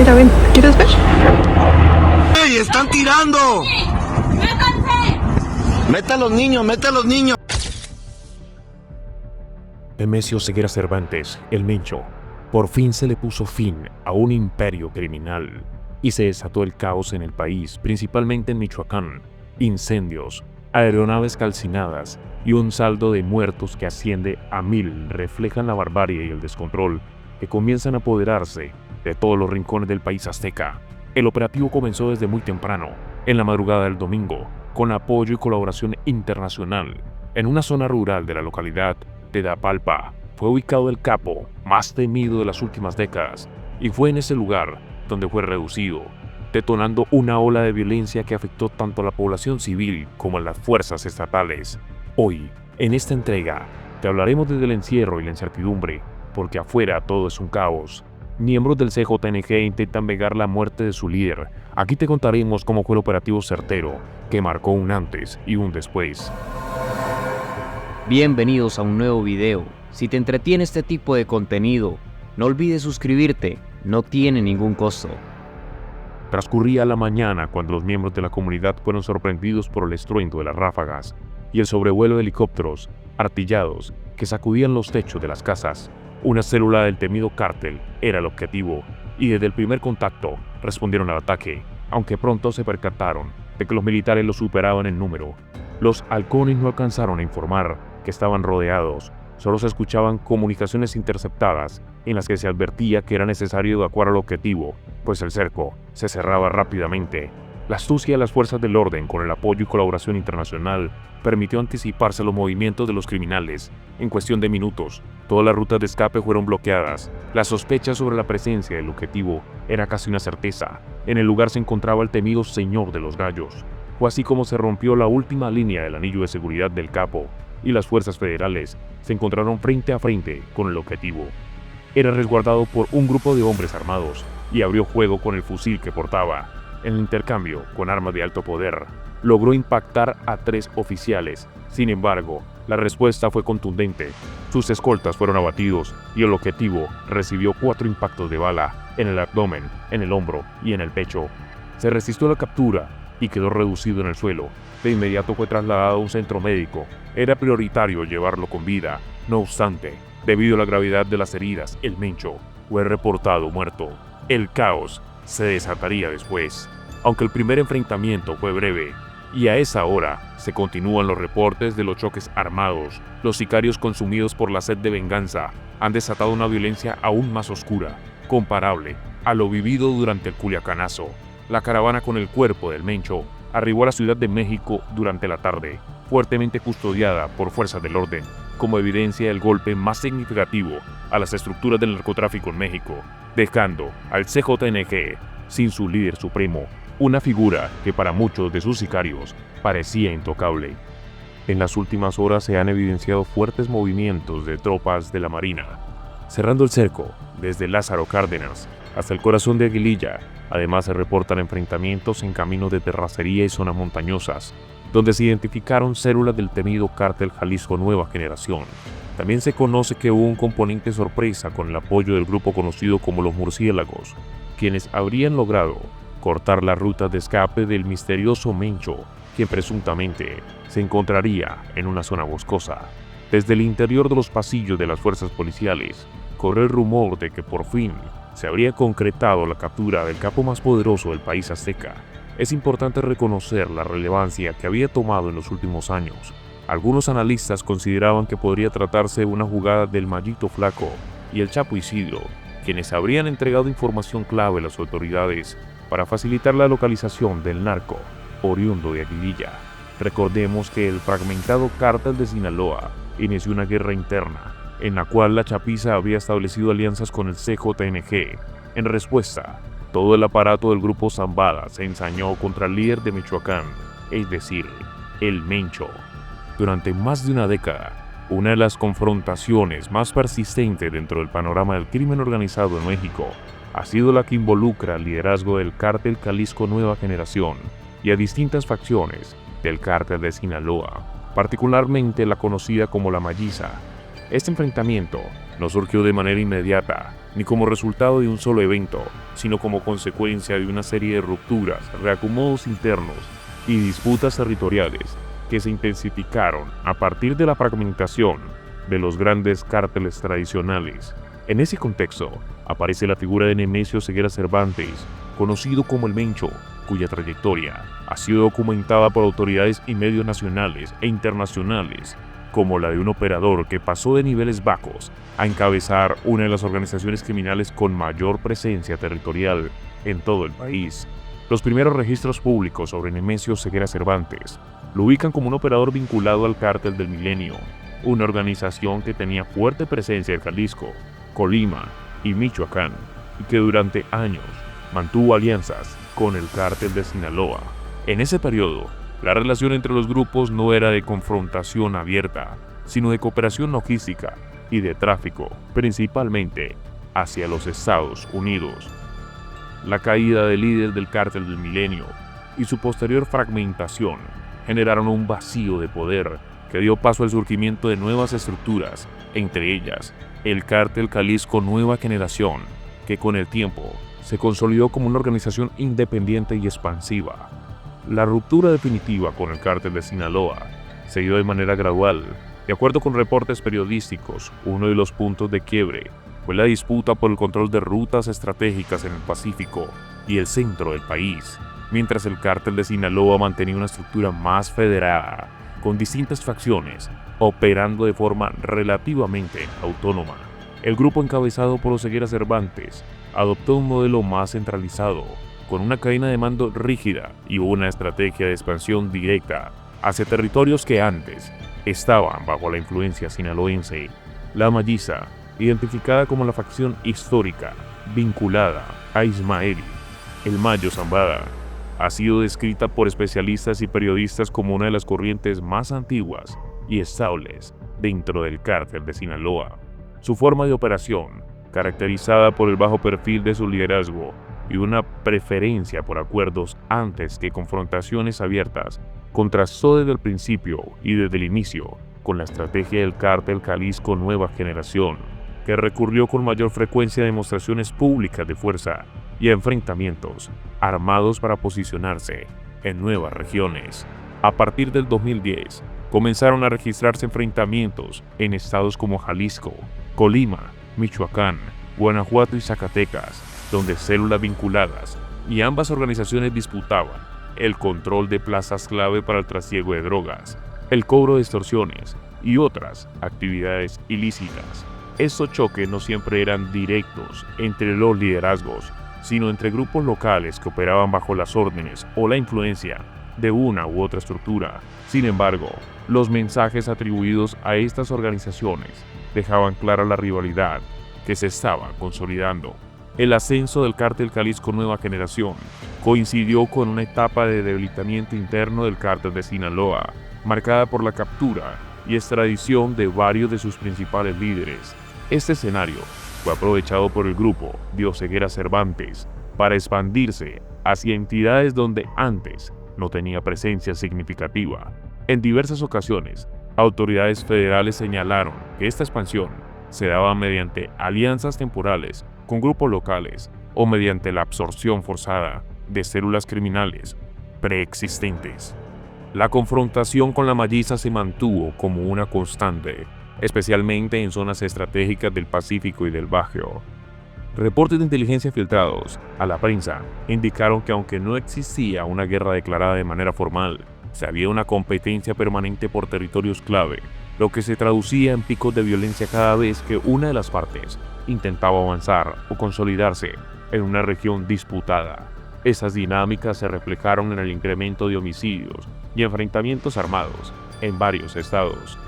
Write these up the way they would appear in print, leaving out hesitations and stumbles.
mira, ven, ¿quieres ver? ¡Ey, están tirando! ¡Mete a los niños, mete a los niños! Nemesio Ceguera Cervantes, el Mencho, por fin se le puso fin a un imperio criminal y se desató el caos en el país, principalmente en Michoacán. Incendios, aeronaves calcinadas y un saldo de muertos que asciende a 1000 reflejan la barbarie y el descontrol que comienzan a apoderarse de todos los rincones del país azteca. El operativo comenzó desde muy temprano, en la madrugada del domingo, con apoyo y colaboración internacional. En una zona rural de la localidad de Dapalpa fue ubicado el capo más temido de las últimas décadas, y fue en ese lugar donde fue reducido, detonando una ola de violencia que afectó tanto a la población civil como a las fuerzas estatales. Hoy, en esta entrega, te hablaremos desde el encierro y la incertidumbre, porque afuera todo es un caos. Miembros del CJNG intentan vengar la muerte de su líder. Aquí te contaremos cómo fue el operativo certero, que marcó un antes y un después. Bienvenidos a un nuevo video. Si te entretiene este tipo de contenido, no olvides suscribirte, no tiene ningún costo. Transcurría la mañana cuando los miembros de la comunidad fueron sorprendidos por el estruendo de las ráfagas y el sobrevuelo de helicópteros artillados que sacudían los techos de las casas. Una célula del temido cártel era el objetivo, y desde el primer contacto respondieron al ataque, aunque pronto se percataron de que los militares los superaban en número. Los halcones no alcanzaron a informar que estaban rodeados, solo se escuchaban comunicaciones interceptadas en las que se advertía que era necesario evacuar al objetivo, pues el cerco se cerraba rápidamente. La astucia de las fuerzas del orden, con el apoyo y colaboración internacional, permitió anticiparse a los movimientos de los criminales. En cuestión de minutos, todas las rutas de escape fueron bloqueadas. La sospecha sobre la presencia del objetivo era casi una certeza. En el lugar se encontraba el temido Señor de los Gallos. Fue así como se rompió la última línea del anillo de seguridad del capo, y las fuerzas federales se encontraron frente a frente con el objetivo. Era resguardado por un grupo de hombres armados y abrió fuego con el fusil que portaba. En el intercambio con armas de alto poder, logró impactar a 3 oficiales. Sin embargo, la respuesta fue contundente. Sus escoltas fueron abatidos y el objetivo recibió 4 impactos de bala en el abdomen, en el hombro y en el pecho. Se resistió a la captura y quedó reducido en el suelo. De inmediato fue trasladado a un centro médico. Era prioritario llevarlo con vida. No obstante, debido a la gravedad de las heridas, el Mencho fue reportado muerto. El caos se desataría después, aunque el primer enfrentamiento fue breve, y a esa hora se continúan los reportes de los choques armados. Los sicarios, consumidos por la sed de venganza, han desatado una violencia aún más oscura, comparable a lo vivido durante el Culiacanazo. La caravana con el cuerpo del Mencho arribó a la Ciudad de México durante la tarde, fuertemente custodiada por fuerzas del orden, como evidencia del golpe más significativo a las estructuras del narcotráfico en México, dejando al CJNG sin su líder supremo, una figura que para muchos de sus sicarios parecía intocable. En las últimas horas se han evidenciado fuertes movimientos de tropas de la Marina, cerrando el cerco desde Lázaro Cárdenas hasta el corazón de Aguililla. Además, se reportan enfrentamientos en caminos de terracería y zonas montañosas, donde se identificaron células del temido cártel Jalisco Nueva Generación. También se conoce que hubo un componente sorpresa con el apoyo del grupo conocido como los Murciélagos, quienes habrían logrado cortar la ruta de escape del misterioso Mencho, quien presuntamente se encontraría en una zona boscosa. Desde el interior de los pasillos de las fuerzas policiales, corre el rumor de que por fin se habría concretado la captura del capo más poderoso del país azteca. Es importante reconocer la relevancia que había tomado en los últimos años. Algunos analistas consideraban que podría tratarse de una jugada del Mallito Flaco y el Chapo Isidro, quienes habrían entregado información clave a las autoridades para facilitar la localización del narco oriundo de Aguililla. Recordemos que el fragmentado cártel de Sinaloa inició una guerra interna, en la cual la chapiza había establecido alianzas con el CJNG. En respuesta, todo el aparato del grupo Zambada se ensañó contra el líder de Michoacán, es decir, el Mencho. Durante más de una década, una de las confrontaciones más persistentes dentro del panorama del crimen organizado en México ha sido la que involucra al liderazgo del cártel Jalisco Nueva Generación y a distintas facciones del cártel de Sinaloa, particularmente la conocida como la Malliza. Este enfrentamiento no surgió de manera inmediata, ni como resultado de un solo evento, sino como consecuencia de una serie de rupturas, reacomodos internos y disputas territoriales que se intensificaron a partir de la fragmentación de los grandes cárteles tradicionales. En ese contexto, aparece la figura de Nemesio Ceguera Cervantes, conocido como el Mencho, cuya trayectoria ha sido documentada por autoridades y medios nacionales e internacionales, como la de un operador que pasó de niveles bajos a encabezar una de las organizaciones criminales con mayor presencia territorial en todo el país. Los primeros registros públicos sobre Nemesio Ceguera Cervantes lo ubican como un operador vinculado al Cártel del Milenio, una organización que tenía fuerte presencia en Jalisco, Colima y Michoacán, y que durante años mantuvo alianzas con el Cártel de Sinaloa. En ese periodo, la relación entre los grupos no era de confrontación abierta, sino de cooperación logística y de tráfico, principalmente hacia los Estados Unidos. La caída del líder del Cártel del Milenio y su posterior fragmentación generaron un vacío de poder que dio paso al surgimiento de nuevas estructuras, entre ellas el Cártel Jalisco Nueva Generación, que con el tiempo se consolidó como una organización independiente y expansiva. La ruptura definitiva con el Cártel de Sinaloa se dio de manera gradual. De acuerdo con reportes periodísticos, uno de los puntos de quiebre fue la disputa por el control de rutas estratégicas en el Pacífico y el centro del país, mientras el Cártel de Sinaloa mantenía una estructura más federada, con distintas facciones, operando de forma relativamente autónoma. El grupo encabezado por los Ceguera Cervantes adoptó un modelo más centralizado, con una cadena de mando rígida y una estrategia de expansión directa hacia territorios que antes estaban bajo la influencia sinaloense. La Malliza, identificada como la facción histórica vinculada a Ismael el Mayo Zambada, ha sido descrita por especialistas y periodistas como una de las corrientes más antiguas y estables dentro del Cártel de Sinaloa. Su forma de operación, caracterizada por el bajo perfil de su liderazgo y una preferencia por acuerdos antes que confrontaciones abiertas, contrastó desde el principio y desde el inicio con la estrategia del Cártel Jalisco Nueva Generación, que recurrió con mayor frecuencia a demostraciones públicas de fuerza y a enfrentamientos armados para posicionarse en nuevas regiones. A partir del 2010, comenzaron a registrarse enfrentamientos en estados como Jalisco, Colima, Michoacán, Guanajuato y Zacatecas, donde células vinculadas y ambas organizaciones disputaban el control de plazas clave para el trasiego de drogas, el cobro de extorsiones y otras actividades ilícitas. Estos choques no siempre eran directos entre los liderazgos, sino entre grupos locales que operaban bajo las órdenes o la influencia de una u otra estructura. Sin embargo, los mensajes atribuidos a estas organizaciones dejaban clara la rivalidad que se estaba consolidando. El ascenso del Cártel Jalisco Nueva Generación coincidió con una etapa de debilitamiento interno del Cártel de Sinaloa, marcada por la captura y extradición de varios de sus principales líderes. Este escenario fue aprovechado por el grupo de Ceguera Cervantes para expandirse hacia entidades donde antes no tenía presencia significativa. En diversas ocasiones, autoridades federales señalaron que esta expansión se daba mediante alianzas temporales con grupos locales o mediante la absorción forzada de células criminales preexistentes. La confrontación con la Malliza se mantuvo como una constante, especialmente en zonas estratégicas del Pacífico y del Bajío. Reportes de inteligencia filtrados a la prensa indicaron que aunque no existía una guerra declarada de manera formal, se había una competencia permanente por territorios clave, lo que se traducía en picos de violencia cada vez que una de las partes intentaba avanzar o consolidarse en una región disputada. Esas dinámicas se reflejaron en el incremento de homicidios y enfrentamientos armados en varios estados.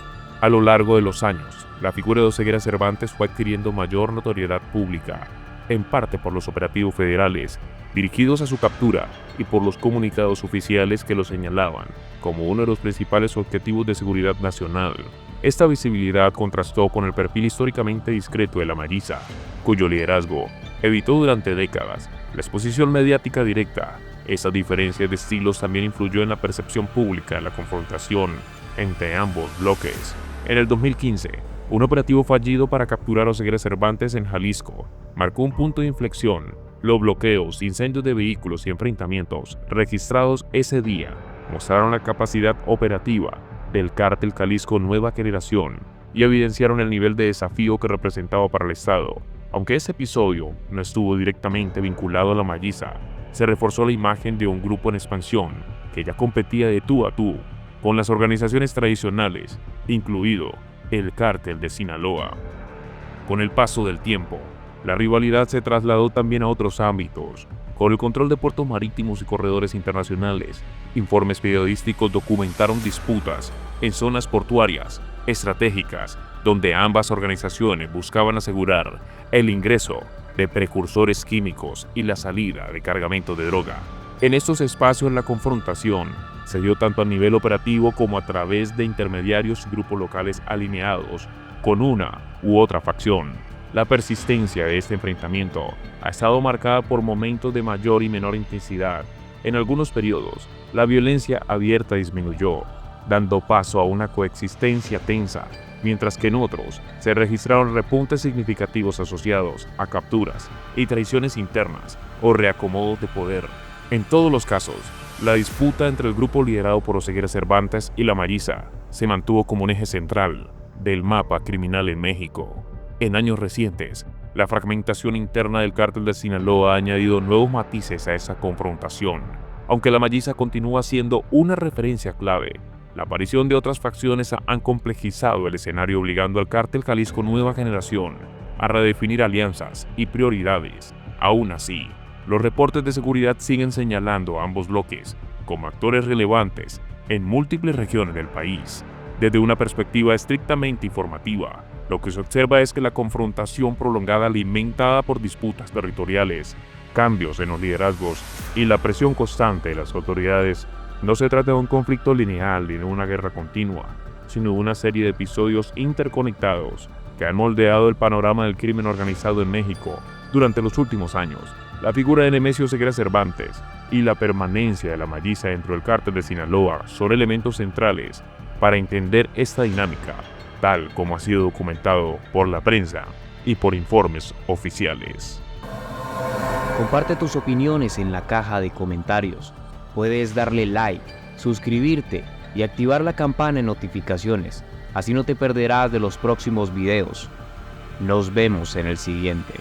A lo largo de los años, la figura de Ceguera Cervantes fue adquiriendo mayor notoriedad pública, en parte por los operativos federales dirigidos a su captura y por los comunicados oficiales que lo señalaban como uno de los principales objetivos de seguridad nacional. Esta visibilidad contrastó con el perfil históricamente discreto de la Malliza, cuyo liderazgo evitó durante décadas la exposición mediática directa. Esa diferencia de estilos también influyó en la percepción pública de la confrontación entre ambos bloques. En el 2015, Un operativo fallido para capturar a Oseguera Cervantes en Jalisco marcó un punto de inflexión. Los bloqueos, incendios de vehículos y enfrentamientos registrados ese día mostraron la capacidad operativa del Cártel Jalisco Nueva Generación y evidenciaron el nivel de desafío que representaba para el Estado. Aunque ese episodio no estuvo directamente vinculado a la Malliza, se reforzó la imagen de un grupo en expansión que ya competía de tú a tú con las organizaciones tradicionales, incluido el Cártel de Sinaloa. Con el paso del tiempo, la rivalidad se trasladó también a otros ámbitos. Con el control de puertos marítimos y corredores internacionales, informes periodísticos documentaron disputas en zonas portuarias estratégicas, donde ambas organizaciones buscaban asegurar el ingreso de precursores químicos y la salida de cargamentos de droga. En estos espacios la confrontación se dio tanto a nivel operativo como a través de intermediarios y grupos locales alineados con una u otra facción. La persistencia de este enfrentamiento ha estado marcada por momentos de mayor y menor intensidad. En algunos periodos, la violencia abierta disminuyó, dando paso a una coexistencia tensa, mientras que en otros se registraron repuntes significativos asociados a capturas y traiciones internas o reacomodos de poder. En todos los casos, la disputa entre el grupo liderado por Oseguera Cervantes y la Malliza se mantuvo como un eje central del mapa criminal en México. En años recientes, la fragmentación interna del Cártel de Sinaloa ha añadido nuevos matices a esa confrontación. Aunque la Malliza continúa siendo una referencia clave, la aparición de otras facciones han complejizado el escenario, obligando al Cártel Jalisco Nueva Generación a redefinir alianzas y prioridades. Aún así, los reportes de seguridad siguen señalando a ambos bloques como actores relevantes en múltiples regiones del país. Desde una perspectiva estrictamente informativa, lo que se observa es que la confrontación prolongada alimentada por disputas territoriales, cambios en los liderazgos y la presión constante de las autoridades no se trata de un conflicto lineal ni de una guerra continua, sino de una serie de episodios interconectados que han moldeado el panorama del crimen organizado en México durante los últimos años. La figura de Nemesio Oseguera Cervantes y la permanencia de la Malliza dentro del Cártel de Sinaloa son elementos centrales para entender esta dinámica, tal como ha sido documentado por la prensa y por informes oficiales. Comparte tus opiniones en la caja de comentarios. Puedes darle like, suscribirte y activar la campana de notificaciones. Así no te perderás de los próximos videos. Nos vemos en el siguiente.